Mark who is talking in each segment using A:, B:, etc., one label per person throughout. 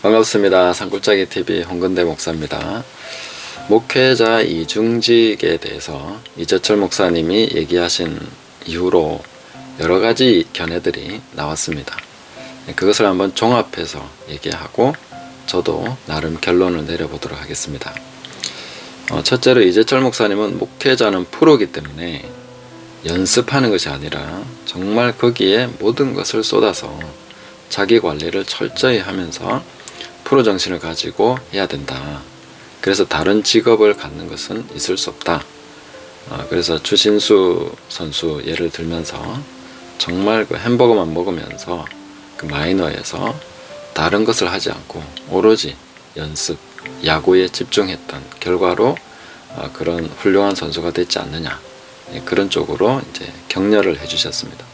A: 반갑습니다. 산골짜기 TV 홍건대 목사입니다. 목회자 이중직에 대해서 이재철 목사님이 얘기하신 이후로 여러 가지 견해들이 나왔습니다. 그것을 한번 종합해서 얘기하고 저도 나름 결론을 내려보도록 하겠습니다. 첫째로 이재철 목사님은 목회자는 프로이기 때문에 연습하는 것이 아니라 정말 거기에 모든 것을 쏟아서 자기 관리를 철저히 하면서 프로 정신을 가지고 해야 된다. 그래서 다른 직업을 갖는 것은 있을 수 없다. 그래서 추신수 선수 예를 들면서 정말 그 햄버거만 먹으면서 그 마이너에서 다른 것을 하지 않고 오로지 연습, 야구에 집중했던 결과로 그런 훌륭한 선수가 됐지 않느냐. 그런 쪽으로 이제 격려를 해주셨습니다.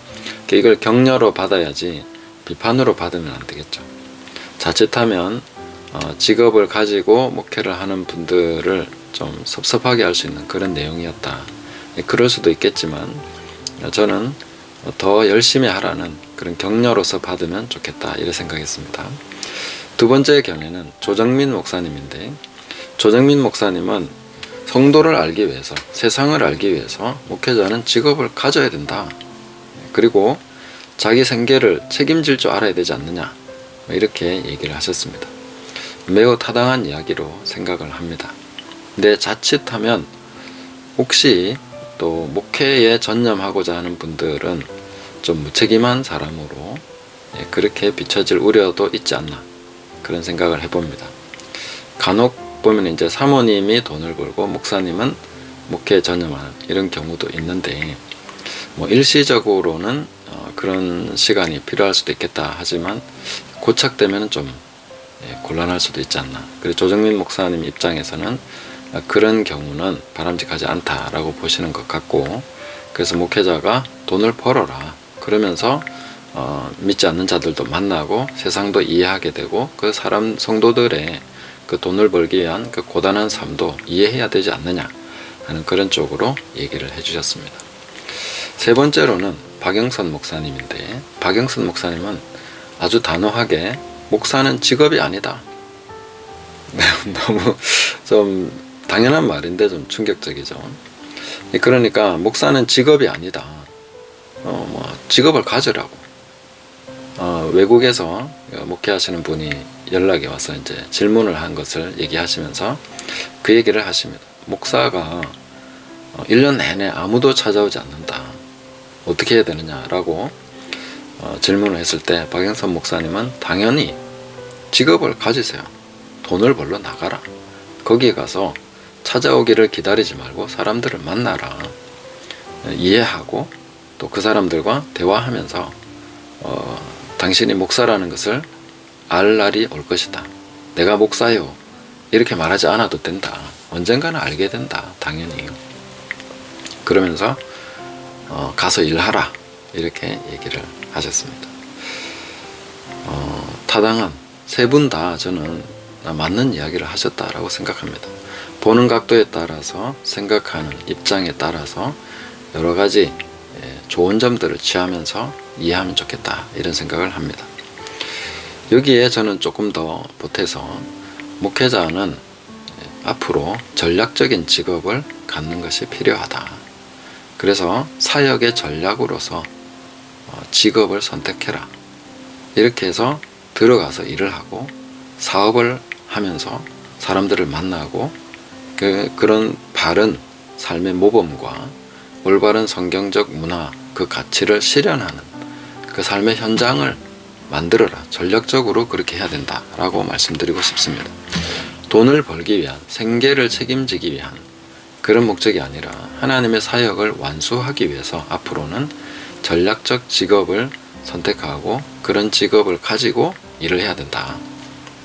A: 이걸 격려로 받아야지 비판으로 받으면 안 되겠죠. 자칫하면 직업을 가지고 목회를 하는 분들을 좀 섭섭하게 할 수 있는 그런 내용이었다. 그럴 수도 있겠지만 저는 더 열심히 하라는 그런 격려로서 받으면 좋겠다 이렇게 생각했습니다. 두 번째 견해는 조정민 목사님인데, 조정민 목사님은 성도를 알기 위해서, 세상을 알기 위해서 목회자는 직업을 가져야 된다. 그리고 자기 생계를 책임질 줄 알아야 되지 않느냐, 이렇게 얘기를 하셨습니다. 매우 타당한 이야기로 생각을 합니다. 근데 자칫하면 혹시 또 목회에 전념하고자 하는 분들은 좀 무책임한 사람으로 그렇게 비춰질 우려도 있지 않나, 그런 생각을 해봅니다. 간혹 보면 이제 사모님이 돈을 벌고 목사님은 목회에 전념하는 이런 경우도 있는데, 일시적으로는 그런 시간이 필요할 수도 있겠다 하지만 고착되면 좀 곤란할 수도 있지 않나. 그리고 조정민 목사님 입장에서는 그런 경우는 바람직하지 않다라고 보시는 것 같고, 그래서 목회자가 돈을 벌어라, 그러면서 믿지 않는 자들도 만나고 세상도 이해하게 되고 그 사람 성도들의 그 돈을 벌기 위한 그 고단한 삶도 이해해야 되지 않느냐 하는 그런 쪽으로 얘기를 해주셨습니다. 세 번째로는 박영선 목사님인데, 박영선 목사님은 아주 단호하게 목사는 직업이 아니다. 너무 좀 당연한 말인데 좀 충격적이죠. 그러니까 목사는 직업이 아니다. 직업을 가지라고. 외국에서 목회하시는 분이 연락이 와서 이제 질문을 한 것을 얘기하시면서 그 얘기를 하십니다. 목사가 1년 내내 아무도 찾아오지 않는다. 어떻게 해야 되느냐라고 질문을 했을 때 박영선 목사님은 당연히 직업을 가지세요. 돈을 벌러 나가라. 거기에 가서 찾아오기를 기다리지 말고 사람들을 만나라. 이해하고 또 그 사람들과 대화하면서 당신이 목사라는 것을 알 날이 올 것이다. 내가 목사요. 이렇게 말하지 않아도 된다. 언젠가는 알게 된다. 당연히. 그러면서 가서 일하라. 이렇게 얘기를 하셨습니다. 타당한 세 분 다 저는 맞는 이야기를 하셨다라고 생각합니다. 보는 각도에 따라서, 생각하는 입장에 따라서 여러 가지 좋은 점들을 취하면서 이해하면 좋겠다, 이런 생각을 합니다. 여기에 저는 조금 더 보태서 목회자는 앞으로 전략적인 직업을 갖는 것이 필요하다. 그래서 사역의 전략으로서 직업을 선택해라. 이렇게 해서 들어가서 일을 하고 사업을 하면서 사람들을 만나고 그런 바른 삶의 모범과 올바른 성경적 문화, 그 가치를 실현하는 그 삶의 현장을 만들어라. 전략적으로 그렇게 해야 된다라고 말씀드리고 싶습니다. 돈을 벌기 위한, 생계를 책임지기 위한 그런 목적이 아니라 하나님의 사역을 완수하기 위해서 앞으로는 전략적 직업을 선택하고 그런 직업을 가지고 일을 해야 된다.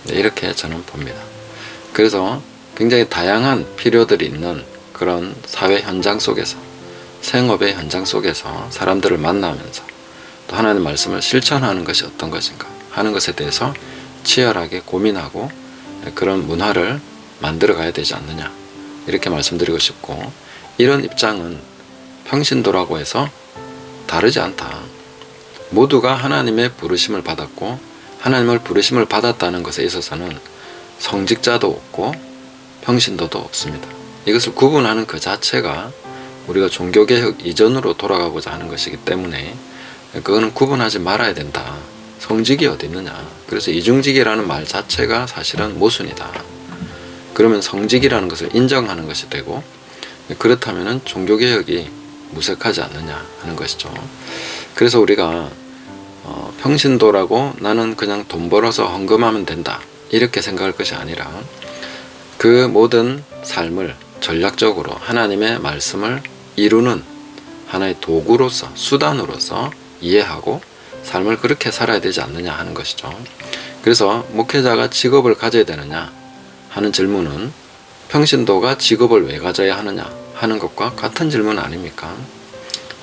A: 이렇게 저는 봅니다. 그래서 굉장히 다양한 필요들이 있는 그런 사회 현장 속에서, 생업의 현장 속에서 사람들을 만나면서 또 하나님의 말씀을 실천하는 것이 어떤 것인가 하는 것에 대해서 치열하게 고민하고 그런 문화를 만들어 가야 되지 않느냐, 이렇게 말씀드리고 싶고, 이런 입장은 평신도라고 해서 다르지 않다. 모두가 하나님의 부르심을 받았고 하나님을 부르심을 받았다는 것에 있어서는 성직자도 없고 평신도도 없습니다. 이것을 구분하는 그 자체가 우리가 종교개혁 이전으로 돌아가고자 하는 것이기 때문에 그거는 구분하지 말아야 된다. 성직이 어디 있느냐. 그래서 이중직이라는 말 자체가 사실은 모순이다. 그러면 성직이라는 것을 인정하는 것이 되고, 그렇다면 종교개혁이 무색하지 않느냐 하는 것이죠. 그래서 우리가 평신도라고 나는 그냥 돈 벌어서 헌금하면 된다 이렇게 생각할 것이 아니라, 그 모든 삶을 전략적으로 하나님의 말씀을 이루는 하나의 도구로서, 수단으로서 이해하고 삶을 그렇게 살아야 되지 않느냐 하는 것이죠. 그래서 목회자가 직업을 가져야 되느냐 하는 질문은 평신도가 직업을 왜 가져야 하느냐 하는 것과 같은 질문 아닙니까?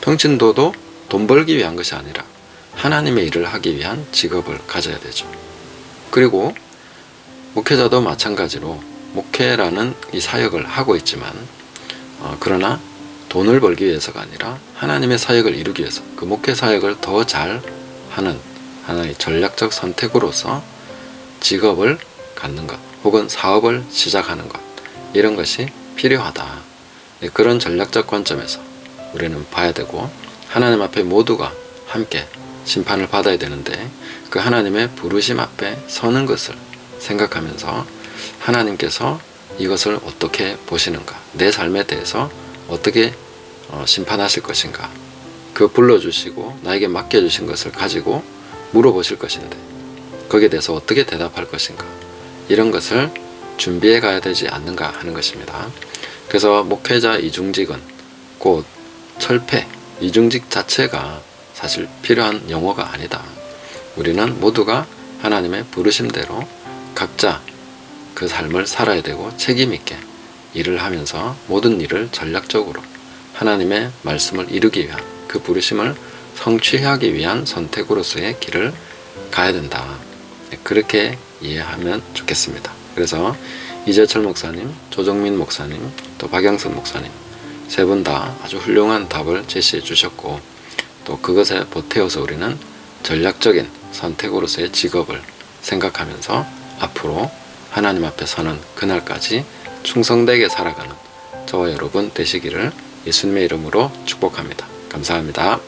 A: 평신도도 돈 벌기 위한 것이 아니라 하나님의 일을 하기 위한 직업을 가져야 되죠. 그리고 목회자도 마찬가지로 목회라는 이 사역을 하고 있지만, 그러나 돈을 벌기 위해서가 아니라 하나님의 사역을 이루기 위해서 그 목회 사역을 더 잘 하는 하나의 전략적 선택으로서 직업을 갖는 것, 혹은 사업을 시작하는 것, 이런 것이 필요하다. 그런 전략적 관점에서 우리는 봐야 되고, 하나님 앞에 모두가 함께 심판을 받아야 되는데, 그 하나님의 부르심 앞에 서는 것을 생각하면서 하나님께서 이것을 어떻게 보시는가, 내 삶에 대해서 어떻게 심판하실 것인가, 그 불러주시고 나에게 맡겨주신 것을 가지고 물어보실 것인데 거기에 대해서 어떻게 대답할 것인가, 이런 것을 준비해 가야 되지 않는가 하는 것입니다. 그래서 목회자 이중직은 곧 철폐, 이중직 자체가 사실 필요한 용어가 아니다. 우리는 모두가 하나님의 부르심대로 각자 그 삶을 살아야 되고 책임 있게 일을 하면서 모든 일을 전략적으로 하나님의 말씀을 이루기 위한, 그 부르심을 성취하기 위한 선택으로서의 길을 가야 된다. 그렇게 이해하면 좋겠습니다. 그래서 이재철 목사님, 조정민 목사님, 또 박영선 목사님 세 분 다 아주 훌륭한 답을 제시해 주셨고, 또 그것에 보태어서 우리는 전략적인 선택으로서의 직업을 생각하면서 앞으로 하나님 앞에 서는 그날까지 충성되게 살아가는 저와 여러분 되시기를 예수님의 이름으로 축복합니다. 감사합니다.